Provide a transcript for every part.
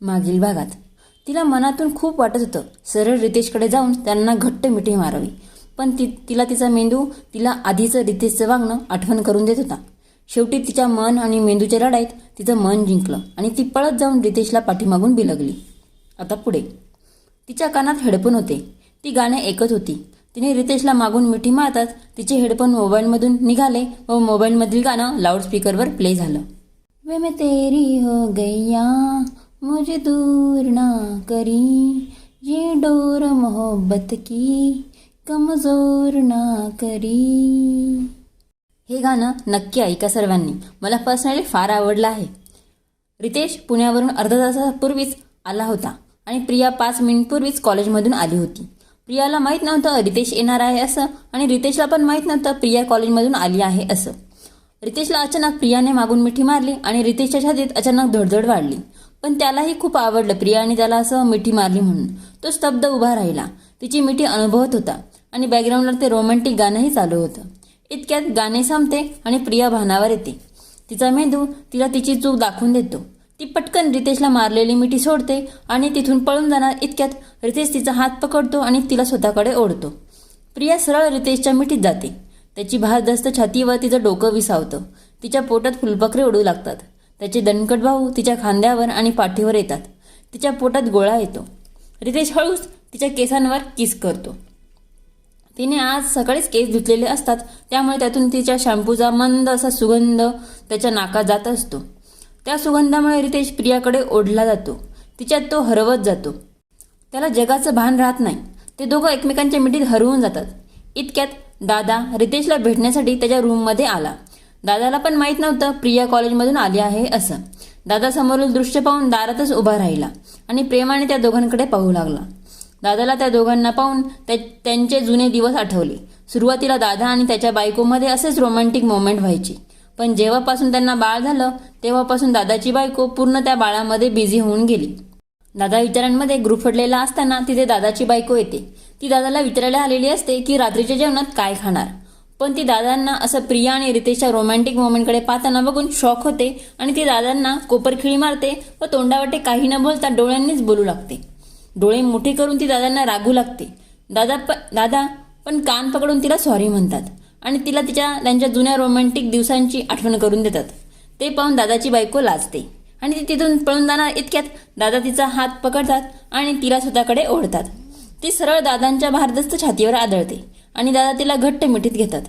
मागील भागात तिला मनातून खूप वाटत होतं सरळ रितेशकडे जाऊन त्यांना घट्ट मिठी मारावी, पण तिला तिचा मेंदू तिला आधीचं रितेशचं वागणं आठवण करून देत होता. शेवटी तिच्या मन आणि मेंदूच्या लढाईत तिचं मन जिंकलं आणि ती पळत जाऊन रितेशला पाठीमागून बिलगली. आता पुढे तिच्या कानात हेडफोन होते. ती गाणे ऐकत होती. तिने रितेशला मागून मिठी मारताच तिचे हेडफोन मोबाईलमधून निघाले व मोबाईलमधील गाणं लाऊडस्पीकरवर प्ले झालं. वे मैं तेरी हो गैया मुझे दूर ना करी, ये डोर मोहब्बत की कमजोर ना करी. हे गाणं नक्की ऐका सर्वांनी. मला पर्सनली फार आवडलं आहे. रितेश पुण्यावरून अर्धा तासापूर्वीच आला होता आणि प्रिया 5 मिनिटपूर्वीच कॉलेजमधून आली होती. प्रियाला माहीत नव्हतं रितेश येणार आहे असं, आणि रितेशला पण माहीत नव्हतं प्रिया कॉलेजमधून आली आहे असं. रितेशला अचानक प्रियाने मागून मिठी मारली आणि रितेशच्या छातीत अचानक धडधड वाढली. पण त्यालाही खूप आवडलं प्रियाने त्याला असं मिठी मारली म्हणून. तो स्तब्ध उभा राहिला. तिची मिठी अनुभवत होता आणि बॅकग्राऊंडला ते रोमॅन्टिक गाणंही चालू होतं. इतक्यात गाणे संपते आणि प्रिया भानावर येते. तिचा मेंदू तिला तिची चूक दाखवून देतो. ती पटकन रितेशला मारलेली मिठी सोडते आणि तिथून पळून जाणार इतक्यात रितेश तिचा हात पकडतो आणि तिला स्वतःकडे ओढतो. प्रिया सरळ रितेशच्या मिठीत जाते. त्याची भारदस्त छातीवर तिचं डोकं विसावतं. तिच्या पोटात फुलपाखरे उडू लागतात. त्याचे दणकट भाऊ तिच्या खांद्यावर आणि पाठीवर येतात. तिच्या पोटात गोळा येतो. रितेश हळूच तिच्या केसांवर किस करतो. तिने आज सकाळीच केस धुतलेले असतात, त्यामुळे त्यातून तिच्या शॅम्पूचा मंद असा सुगंध त्याच्या नाकात जात असतो. त्या सुगंधामुळे रितेश प्रियाकडे ओढला जातो. तिच्यात तो हरवत जातो. त्याला जगाचं भान राहत नाही. ते दोघं एकमेकांच्या मिठीत हरवून जातात. इतक्यात दादा रितेशला भेटण्यासाठी त्याच्या रूममध्ये आला. दादाला पण माहीत नव्हतं प्रिया कॉलेजमधून आली आहे असं. दादा समोरील दृश्य पाहून दारातच उभा राहिला आणि प्रेमाने त्या दोघांकडे पाहू लागला. दादाला त्या दोघांना पाहून त्यांचे जुने दिवस आठवले. सुरुवातीला दादा आणि त्याच्या बायकोमध्ये असेच रोमॅन्टिक मोमेंट व्हायचे, पण जेव्हापासून त्यांना बाळ झालं तेव्हापासून दादाची बायको पूर्ण त्या बाळामध्ये बिझी होऊन गेली. दादा विचारांमध्ये गुरफटलेला असताना तिथे दादाची बायको येते. ती दादाला विचारायला आलेली असते की रात्रीच्या जेवणात काय खाणार, पण ती दादांना असं प्रिया आणि रितेशच्या रोमॅन्टिक मोमेंटकडे पाहताना बघून शॉक होते आणि ती दादांना कोपरखिळी मारते व तोंडावाटे काही न बोलता डोळ्यांनीच बोलू लागते. डोळे मोठे करून ती दादांना रागू लागते. दादा पण कान पकडून तिला सॉरी म्हणतात आणि तिला त्यांच्या जुन्या रोमॅन्टिक दिवसांची आठवण करून देतात. ते पाहून दादाची बायको लाजते आणि ती तिथून पळून जाणार इतक्यात दादा तिचा हात पकडतात आणि तिला स्वतःकडे ओढतात. ती सरळ दादांच्या भारदस्त छातीवर आदळते आणि दादा तिला घट्ट मिठीत घेतात.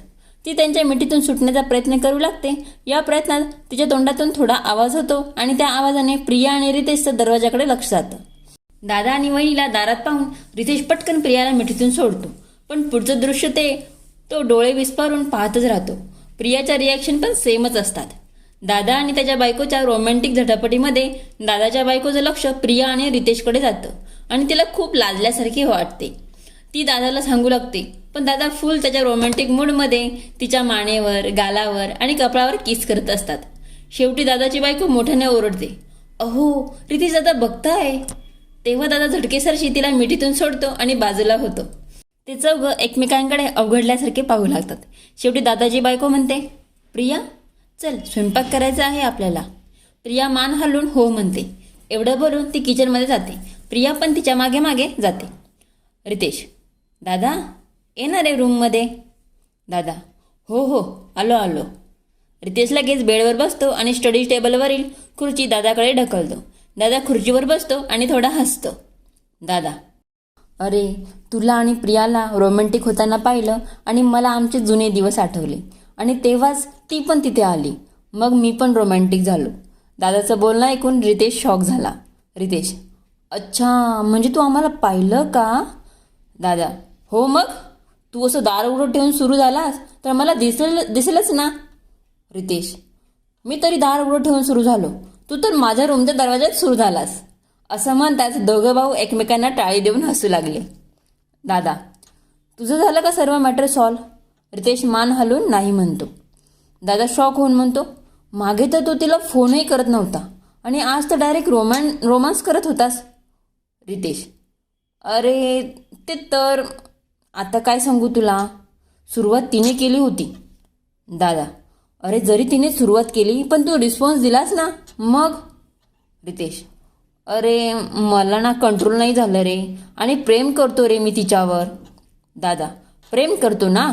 ती त्यांच्या मिठीतून सुटण्याचा प्रयत्न करू लागते. या प्रयत्नात तिच्या तोंडातून थोडा आवाज होतो आणि त्या आवाजाने प्रिया आणि रितेशचं दरवाजाकडे लक्ष जातं. दादा आणि वहिनीला दारात पाहून रितेश पटकन प्रियाला मिठीतून सोडतो, पण पुढचं दृश्य तो डोळे विस्फारून पाहतच राहतो. प्रियाच्या रिॲक्शन पण सेमच असतात. दादा आणि त्याच्या बायकोच्या रोमॅन्टिक झटापटीमध्ये दादाच्या बायकोचं लक्ष प्रिया आणि रितेशकडे जातं आणि तिला खूप लाजल्यासारखी वाटते. ती दादाला सांगू लागते, पण दादा फुल त्याच्या रोमॅन्टिक मूडमध्ये तिच्या मानेवर, गालावर आणि कपाळावर किस करत असतात. शेवटी दादाची बायको मोठ्याने ओरडते, अहो रितेश दादा बघताय. तेव्हा दादा झटकेसरशी तिला मिठीतून सोडतो आणि बाजूला होतो. ते चौघं एकमेकांकडे अवघडल्यासारखे पाहू लागतात. शेवटी दादाची बायको म्हणते, प्रिया चल स्वयंपाक करायचा आहे आपल्याला. प्रिया मान हलवून हो म्हणते. एवढं बोलून ती किचनमध्ये जाते. प्रिया पण तिच्या मागे मागे जाते. रितेश, दादा येणार आहे रूममध्ये. दादा, हो आलो. रितेश लगेच बेडवर बसतो आणि स्टडी टेबलवरील खुर्ची दादाकडे ढकलतो. दादा खुर्चीवर बसतो आणि थोडा हसतो. दादा, अरे तुला आणि प्रियाला रोमॅन्टिक होताना पाहिलं आणि मला आमचे जुने दिवस आठवले आणि तेव्हाच ती पण तिथे आली. मग मी पण रोमॅन्टिक झालो. दादाचं बोलणं ऐकून रितेश शॉक झाला. रितेश, अच्छा म्हणजे तू आम्हाला पाहिलं का. दादा, हो मग तू असं दार उघडं ठेवून सुरू झालास तर मला दिसेलच ना. रितेश, मी तरी दार उघडं ठेवून सुरू झालो, तू तर माझ्या रूमच्या दरवाज्यात सुरू झालास. असं म्हणताच दोघं भाऊ एकमेकांना टाळी देऊन हसू लागले. दादा, तुझं झालं का सर्व मॅटर सॉल्व. रितेश मान हलवून नाही म्हणतो. दादा शॉक होऊन म्हणतो, मागे तर तू तिला फोनही करत नव्हता आणि आज तर डायरेक्ट रोमांस करत होतास. रितेश, अरे ते तर आता काय सांगू तुला, सुरुवात तिने केली होती. दादा, अरे जरी तिने सुरुवात केली पण तू रिस्पॉन्स दिलास ना मग. रितेश, अरे मला ना कंट्रोल नाही झालं रे, आणि प्रेम करतो रे मी तिच्यावर. दादा, प्रेम करतो ना,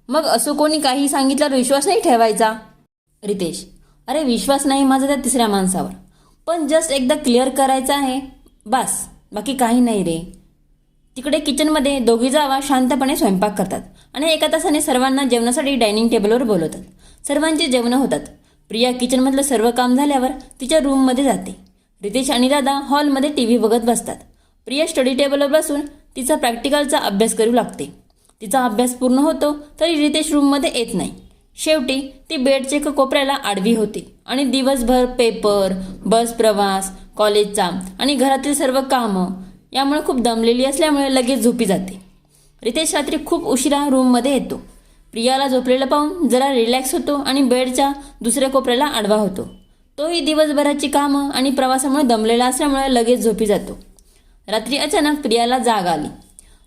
मग असं कोणी काही सांगितल्यावर विश्वास नाही ठेवायचा. रितेश, अरे विश्वास नाही माझा त्या तिसऱ्या माणसावर, पण जस्ट एकदा क्लिअर करायचं आहे बस, बाकी काही नाही रे. तिकडे किचनमध्ये दोघी जावा शांतपणे स्वयंपाक करतात आणि एका तासाने सर्वांना जेवणासाठी डायनिंग टेबलवर बोलवतात. सर्वांची जेवणं होतात. प्रिया किचनमधलं सर्व काम झाल्यावर तिच्या रूममध्ये जाते. रितेश आणि दादा हॉलमध्ये टी व्ही बघत बसतात. प्रिया स्टडी टेबलवर बसून तिचा प्रॅक्टिकलचा अभ्यास करू लागते. तिचा अभ्यास पूर्ण होतो तरी रितेश रूममध्ये येत नाही. शेवटी ती बेडच्या एका कोपऱ्याला आडवी होते आणि दिवसभर पेपर, बस प्रवास, कॉलेजचा आणि घरातील सर्व कामं यामुळे खूप दमलेली असल्यामुळे लगेच झोपी जाते. रितेश रात्री खूप उशिरा रूममध्ये येतो. प्रियाला झोपलेलं पाहून जरा रिलॅक्स होतो आणि बेडच्या दुसऱ्या कोपऱ्याला आडवा होतो. तोही दिवसभराची कामं आणि प्रवासामुळे दमलेला असल्यामुळे लगेच झोपी जातो. रात्री अचानक प्रियाला जाग आली.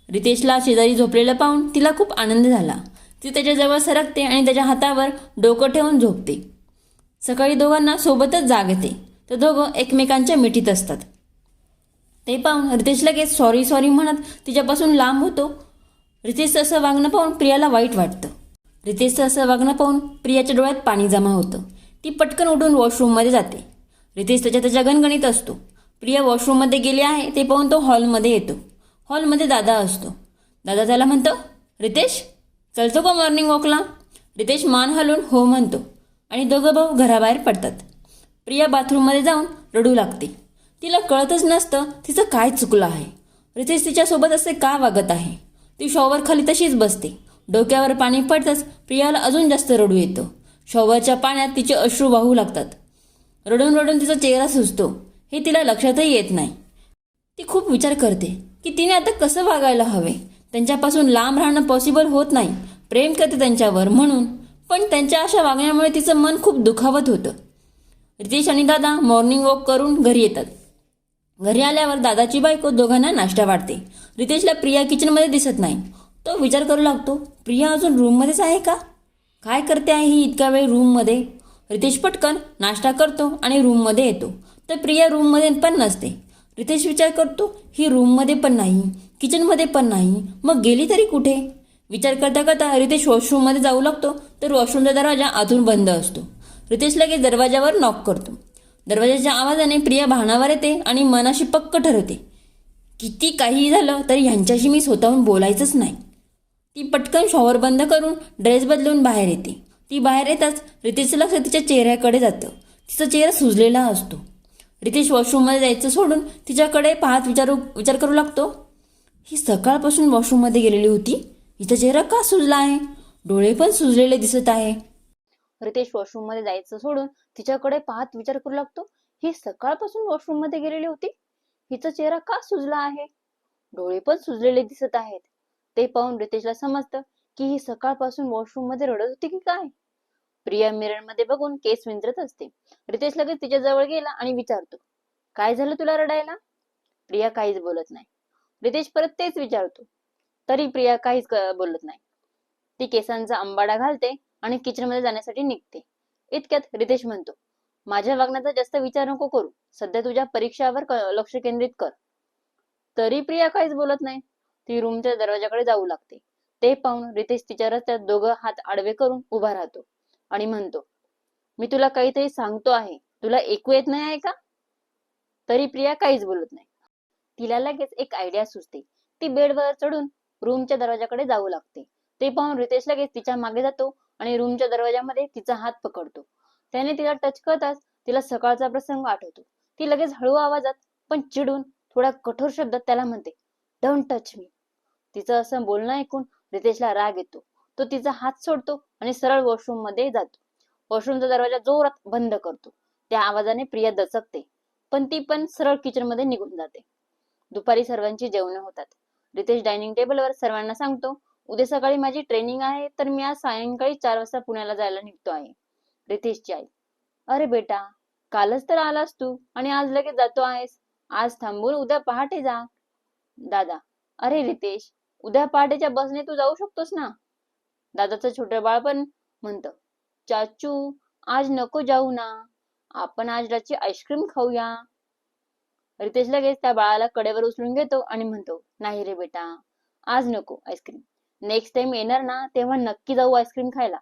रितेशला शेजारी झोपलेलं पाहून तिला खूप आनंद झाला. ती त्याच्याजवळ सरकते आणि त्याच्या हातावर डोकं ठेवून झोपते. सकाळी दोघांना सोबतच जाग येते तर दोघं एकमेकांच्या मिठीत असतात. ते पाहून रितेश लगेच सॉरी सॉरी म्हणत तिच्यापासून लांब होतो. रितेशचं असं वागणं पाहून प्रियाला वाईट वाटतं. रितेशचं असं वागणं पाहून प्रियाच्या डोळ्यात पाणी जमा होतं. ती पटकन उठून वॉशरूममध्ये जाते. रितेश त्याच्या गणगणित असतो. प्रिया वॉशरूममध्ये गेली आहे ते पाहून तो हॉलमध्ये येतो. हॉलमध्ये दादा असतो. दादा त्याला म्हणतो, रितेश चलतो का मॉर्निंग वॉकला? रितेश मान हलवून हो म्हणतो आणि दोघं भाऊ घराबाहेर पडतात. प्रिया बाथरूममध्ये जाऊन रडू लागते. तिला कळतच नसतं तिचं काय चुकलं आहे. रितेश तिच्यासोबत असे का वागत आहे. ती शॉवर खाली तशीच बसते. डोक्यावर पाणी पडतंच प्रियाला अजून जास्त रडू येतं. शॉवरच्या पाण्यात तिचे अश्रू वाहू लागतात. रडून रडून तिचा चेहरा सुजतो हे तिला लक्षातही येत नाही. ती खूप विचार करते की तिने आता कसं वागायला हवे. त्यांच्यापासून लांब राहणं पॉसिबल होत नाही. प्रेम करते त्यांच्यावर म्हणून, पण त्यांच्या अशा वागण्यामुळे तिचं मन खूप दुखावत होतं. रितेश आणि दादा मॉर्निंग वॉक करून घरी येतात. घरी आल्यावर दादाची बायको दोघांना नाश्ता वाढते. रितेशला प्रिया किचनमध्ये दिसत नाही. तो विचार करू लागतो, प्रिया अजून रूममध्येच आहे का? काय करते आहे ही इतका वेळ रूममध्ये? रितेश पटकन नाश्ता करतो आणि रूममध्ये येतो तर प्रिया रूममध्ये पण नसते. रितेश विचार करतो, ही रूममध्ये पण नाही, किचनमध्ये पण नाही, मग गेली तरी कुठे? विचार करता करता रितेश वॉशरूममध्ये जाऊ लागतो तर वॉशरूमचा दरवाजा आतून बंद असतो. रितेश लगेच दरवाजावर नॉक करतो. दरवाजाच्या आवाजाने प्रिया भानावर येते आणि मनाशी पक्क ठरवते, किती काही झालं तरी ह्यांच्याशी मी स्वतःहून बोलायचंच नाही. ती पटकन शॉवर बंद करून ड्रेस बदलून बाहेर येते. ती बाहेर येताच रितेशचं लक्ष तिच्या चेहऱ्याकडे जातं. तिचा चेहरा सुजलेला असतो. रितेश वॉशरूममध्ये जायचं सोडून तिच्याकडे पाहत विचार करू लागतो, ही सकाळपासून वॉशरूममध्ये गेलेली होती, हिचा चेहरा का सुजला आहे? डोळे पण सुजलेले दिसत आहे. रितेश वॉशरूममध्ये जायचं सोडून तिच्याकडे पाहत विचार करू लागतो, ही सकाळपासून वॉशरूममध्ये गेलेली होती, हिचा चेहरा का सुजला आहे? डोळे पण सुजलेले दिसत आहेत. ते पाहून रितेशला समजतं की ही सकाळपासून वॉशरूममध्ये रडत होती की काय. प्रिया मिररमध्ये बघून केस विंचरत असते. रितेश लगेच तिच्या जवळ गेला आणि विचारतो, काय झालं तुला रडायला? प्रिया काहीच बोलत नाही. रितेश परत तेच विचारतो तरी प्रिया काहीच बोलत नाही. ती केसांचा अंबाडा घालते आणि किचनमध्ये जाण्यासाठी निघते. इतक्यात रितेश म्हणतो, माझ्या वागण्याचा जास्त विचार नको करू, सध्या तुझ्या परीक्षावर लक्ष केंद्रित कर. तरी प्रिया काहीच बोलत नाही. ती रूमच्या दरवाजाकडे जाऊ लागते. ते पाहून रितेश तिच्या रस्त्यात दोघं हात आडवे करून उभा राहतो आणि म्हणतो, मी तुला काहीतरी सांगतो आहे, तुला ऐकू येत नाही आहे का? तरी प्रिया काहीच बोलत नाही. तिला लगेच एक आयडिया सुचते. ती बेडवर चढून रूमच्या दरवाजाकडे जाऊ लागते. ते पाहून रितेश लगेच तिच्या मागे जातो आणि रूमच्या दरवाजामध्ये तिचा हात पकडतो. त्याने तिला टच करताच तिला सकाळचा प्रसंग आठवतो. ती लगेच हळू आवाजात पण चिडून थोड्या कठोर शब्दात त्याला म्हणते, डोंट टच मी. तिचं असं बोलणं ऐकून रितेशला राग येतो. तो तिचा हात सोडतो आणि सरळ वॉशरूम मध्ये जातो. वॉशरूमचा दरवाजा जोरात बंद करतो. त्या आवाजाने प्रिया दचकते, पण ती पण सरळ किचन मध्ये निघून जाते. दुपारी सर्वांची जेवणं होतात. रितेश डायनिंग टेबलवर सर्वांना सांगतो, उद्या सकाळी माझी ट्रेनिंग आहे तर मी आज सायंकाळी 4 वाजता पुण्याला जायला निघतो आहे. रितेशची आई, अरे बेटा, कालच तर आलास तू आणि आज लगेच जातो आहेस. आज थांबून उद्या पहाटे जा. दादा, अरे रितेश, उद्या पहाटेच्या बसने तू जाऊ शकतोस ना? दादाचं छोटं बाळ पण म्हणतं, चाचू आज नको जाऊ ना, आपण आज रात्री आईस्क्रीम खाऊया. रितेश लगेच त्या बाळाला कडेवर उचलून घेतो आणि म्हणतो, नाही रे बेटा, आज नको आईस्क्रीम. नेक्स्ट टाइम येणार ना तेव्हा नक्की जाऊ आईस्क्रीम खायला.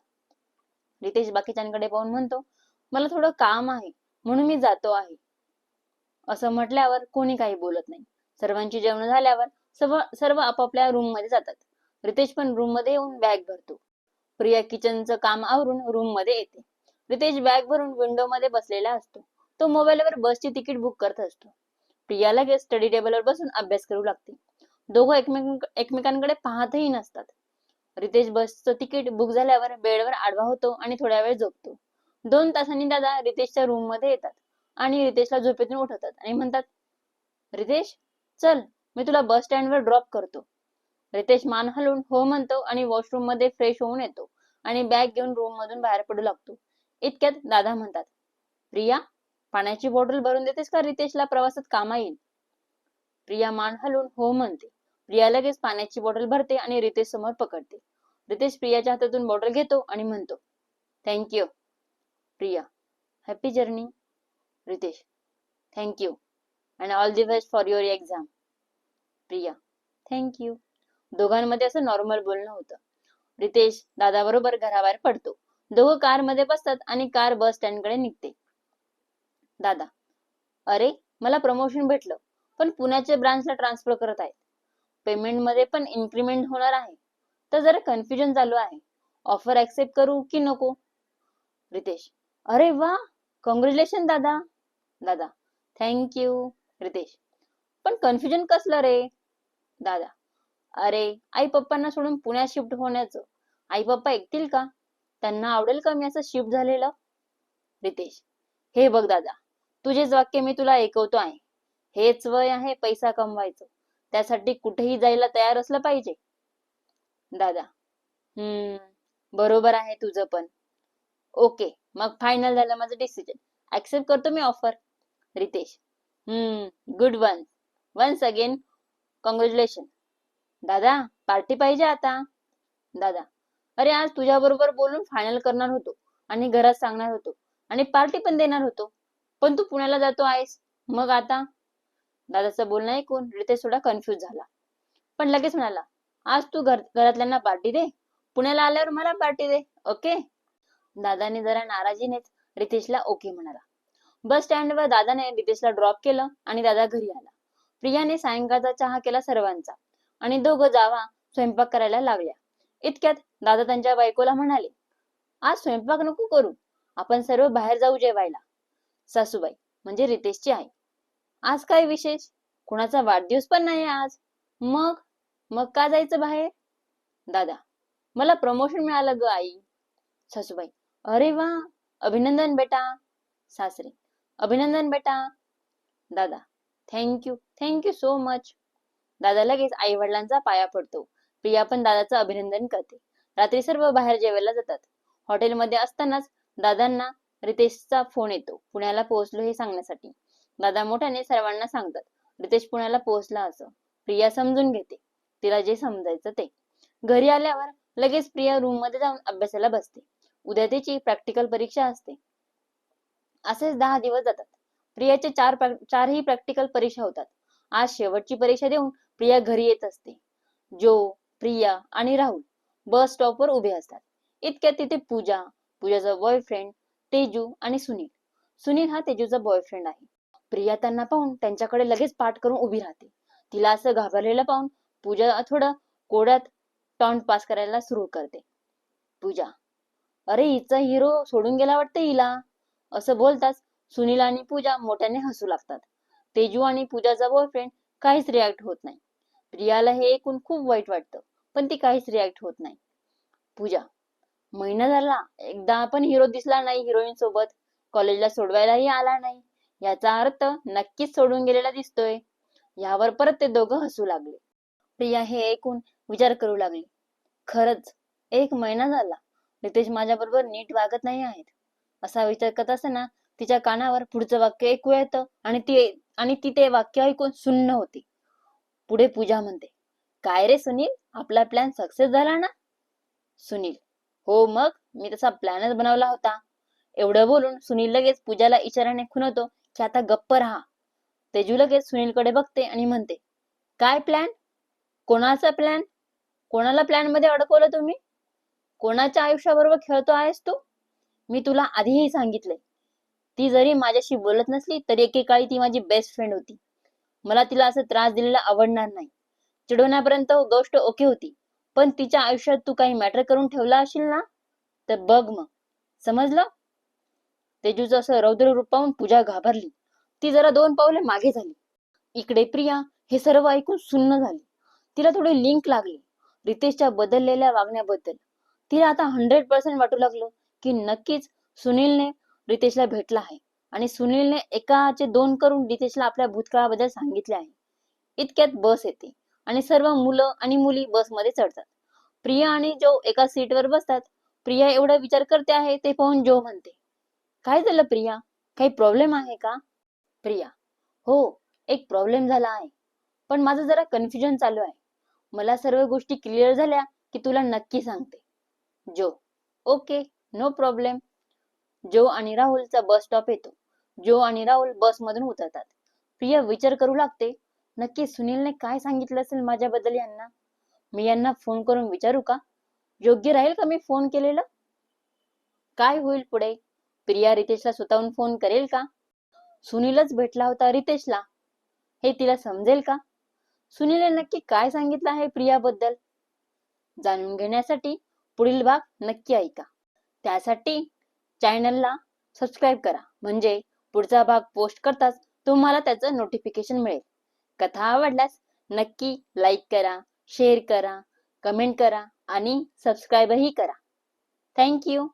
रितेश बाकीच्यांकडे पाहून म्हणतो, मला थोडं काम आहे म्हणून मी जातो आहे. असं म्हटल्यावर कोणी काही बोलत नाही. सर्वांची जेवण झाल्यावर सर्व आपापल्या रूम मध्ये जातात. रितेश पण रूम मध्ये येऊन बॅग भरतो. प्रिया किचनचं काम आवरून रूम मध्ये येते. रितेश बॅग भरून विंडो मध्ये बसलेला असतो. तो मोबाईलवर बसची तिकीट बुक करत असतो. प्रिया लगेच स्टडी टेबलवर बसून अभ्यास करू लागते. दोघं एकमेकांकडे पाहतही नसतात. रितेश बसचं तिकीट बुक झाल्यावर बेडवर आडवा होतो आणि थोड्या वेळ झोपतो. 2 तासांनी दादा रितेशच्या रूम मध्ये येतात आणि रितेशला झोपेतून उठवतात आणि म्हणतात, रितेश चल, मी तुला बस स्टँडवर ड्रॉप करतो. रितेश मान हलवून हो म्हणतो आणि वॉशरूम मध्ये फ्रेश होऊन येतो आणि बॅग घेऊन रूम मधून बाहेर पडू लागतो. इतक्यात दादा म्हणतात, प्रिया, पाण्याची बॉटल भरून देतेस का रितेशला प्रवासात कामा येईल. प्रिया मान हलवून हो म्हणते. प्रिया लगेच पाण्याची बॉटल भरते आणि रितेश समोर पकडते. रितेश प्रियाच्या हातातून बॉटल घेतो आणि म्हणतो, thank you. Priya, happy journey. Ritesh, thank you and all the best for your exam. Priya, thank you. दोघांमध्ये असं नॉर्मल बोलणं होतं. रितेश दादाबरोबर घराबाहेर पडतो. दोघं कार मध्ये बसतात आणि कार बस स्टँड कडे निघते. दादा, अरे मला प्रमोशन भेटलं, पण पुण्याच्या ब्रांचला ट्रान्सफर करत आहेत. पेमेंट मध्ये पण इन्क्रीमेंट होणार आहे, तर जरा कन्फ्युजन चालू आहे. ऑफर ऍक्सेप्ट करू की नको. रितेश, अरे वा, कॉंग्रॅच्युलेशन दादा. दादा, थँक्यू. रितेश, पण कन्फ्युजन कसलं रे. दादा, अरे आई पप्पांना सोडून पुण्यात शिफ्ट होण्याचं. आई पप्पा ऐकतील का. त्यांना आवडेल का मी असं शिफ्ट झालेलं. रितेश, हे बघ दादा, तुझेच वाक्य मी तुला ऐकवतो आहे. हेच वय आहे पैसा कमवायचं, त्यासाठी कुठेही जायला तयार असलं पाहिजे. दादा, बरोबर आहे तुझं पण. ओके, मग फायनल झालं माझं डिसिजन. ऍक्सेप्ट करतो मी offer. Ritesh, good one. Once again congratulation. दादा, पार्टी पाहिजे आता. दादा, अरे आज तुझ्या बरोबर बोलून फायनल करणार होतो आणि घरात सांगणार होतो आणि पार्टी पण देणार होतो, पण तू पुण्याला जातो आहेस, मग आता. दादाचं बोलणं ऐकून रितेश थोडा कन्फ्युज झाला, पण लगेच म्हणाला, आज तू घरातल्यांना पार्टी दे, पुण्याला आल्यावर मला पार्टी दे, ओके. दादाने जरा नाराजीनेच रितेशला ओके म्हणाला. बस स्टँडवर दादाने रितेशला ड्रॉप केलं आणि दादा घरी आला. प्रियाने सायंकाळचा चहा केला सर्वांचा आणि दोघं जावा स्वयंपाक करायला लागल्या. इतक्यात दादा त्यांच्या बायकोला म्हणाले, आज स्वयंपाक नको करू, आपण सर्व बाहेर जाऊ जेवायला. सासूबाई म्हणजे रितेशची आई, आज काय विशेष, कुणाचा वाढदिवस पण नाही आज. मग मग का जायचं बाहेर. दादा, मला प्रमोशन मिळालं ग आई. सासूबाई, अरे वा, अभिनंदन बेटा. सासरे, अभिनंदन बेटा. दादा, थँक्यू, थँक्यू सो मच. दादा लगेच आई वडिलांचा पाया पडतो. प्रिया पण दादाचं अभिनंदन करते. रात्री सर्व बाहेर जेवायला जातात. हॉटेलमध्ये असतानाच दादांना रितेशचा फोन येतो पुण्याला पोहोचलो हे सांगण्यासाठी. दादा मोठ्याने सर्वांना सांगतात रितेश पुण्याला पोहोचला असं. प्रिया समजून घेते, तिला जे समजायचं ते. घरी आल्यावर लगेच प्रिया रूम मध्ये जाऊन अभ्यासाला बसते. उद्या तिची प्रॅक्टिकल परीक्षा असते. असेच 10 दिवस जातात. प्रियाचे चारही प्रॅक्टिकल परीक्षा होतात. आज शेवटची परीक्षा देऊन प्रिया घरी येत असते. जो, प्रिया आणि राहुल बस स्टॉपवर उभे असतात. इतक्यात तिथे पूजाचा बॉयफ्रेंड, तेजू आणि सुनील हा तेजूचा बॉयफ्रेंड आहे. प्रिया त्यांना पाहून त्यांच्याकडे लगेच पाठ करून उभी राहते. तिला असं घाबरलेलं पाहून पूजा थोडं कोड्यात टॉन्ट पास करायला सुरू करते. पूजा, अरे हिचा हिरो सोडून गेला वाटतं हिला. असं बोलताच सुनील आणि पूजा मोठ्याने हसू लागतात. तेजू आणि पूजाचा बॉयफ्रेंड काहीच रिॲक्ट होत नाही. प्रियाला हे ऐकून खूप वाईट वाटतं, पण ती काहीच रिॲक्ट होत नाही. पूजा, महिना झाला एकदा पण हिरो दिसला नाही हिरोईन सोबत, कॉलेजला सोडवायलाही आला नाही, याचा अर्थ नक्कीच सोडून गेलेला दिसतोय. यावर परत ते दोघं हसू लागले. प्रिया हे ऐकून विचार करू लागली, खरंच 1 महिना झाला रितेश माझ्या बरोबर नीट वागत नाही आहेत. असा विचार करत असताना तिच्या कानावर पुढचं वाक्य ऐकू येतं आणि ती ते वाक्य ऐकून सुन्न होती. पुढे पूजा म्हणते, काय रे सुनील, आपला प्लॅन सक्सेस झाला ना. सुनील, हो मग मी तसा प्लॅनच बनवला होता. एवढं बोलून सुनील लगेच पूजाला इशाऱ्याने खुणवतो की आता गप्प राहा. तेजू लगेच सुनीलकडे बघते आणि म्हणते, काय प्लॅन? कोणाचा प्लॅन? कोणाला प्लॅन मध्ये अडकवलं तुम्ही? कोणाच्या आयुष्याबरोबर खेळतो आहेस तू? मी तुला आधीही सांगितलंय, ती जरी माझ्याशी बोलत नसली तरी एकेकाळी ती माझी बेस्ट फ्रेंड होती. मला तिला असं त्रास दिलेला आवडणार नाही. चिडवण्यापर्यंत गोष्ट ओके होती, पण तिच्या आयुष्यात तू काही मॅटर करून ठेवला असेल ना, तर बघ मग. समजलं? तेजूचं असं रौद्र रूप पाहून पूजा घाबरली. ती जरा 2 पावले मागे झाली. इकडे प्रिया हे सर्व ऐकून सुन्न झाली. तिला थोडी लिंक लागली रितेशच्या बदललेल्या वागण्याबद्दल. तिला आता 100% वाटू लागलं की नक्कीच सुनीलने रितेशला भेटला आहे आणि सुनीलने एकाचे 2 करून रितेशला आपल्या भूतकाळाबद्दल सांगितले आहे. इतक्यात बस येते आणि सर्व मुलं आणि मुली बसमध्ये चढतात. प्रिया आणि जो एका सीटवर बसतात. प्रिया एवढा विचार करते आहे ते पाहून जो म्हणते, काय झालं प्रिया? काही प्रॉब्लेम आहे का? प्रिया, हो, एक प्रॉब्लेम झाला आहे, पण माझं जरा कन्फ्युजन चालू आहे. मला सर्व गोष्टी क्लिअर झाल्या की तुला नक्की सांगते. जो, ओके, नो प्रॉब्लेम. जो आणि राहुलचा बस स्टॉप येतो. जो आणि राहुल बसमधून उतरतात. प्रिया विचार करू लागते, नक्की सुनीलने काय सांगितलं असेल माझ्याबद्दल यांना? मी यांना फोन करून विचारू का? योग्य राहील का मी फोन केलेलं? काय होईल पुढे? प्रिया रितेशला स्वतःहून फोन करेल का? सुनीलच भेटला होता रितेशला, हे तिला समजेल का? सुनीलने नक्की काय सांगितलं आहे प्रियाबद्दल? जाणून घेण्यासाठी पुढील भाग नक्की ऐका. त्यासाठी चॅनलला सबस्क्राईब करा, म्हणजे पुढचा भाग पोस्ट करताच तुम्हाला त्याचं नोटिफिकेशन मिळेल. कथा आवडल्यास नक्की लाईक करा, शेअर करा, कमेंट करा आणि सबस्क्राईबही करा. थँक्यू.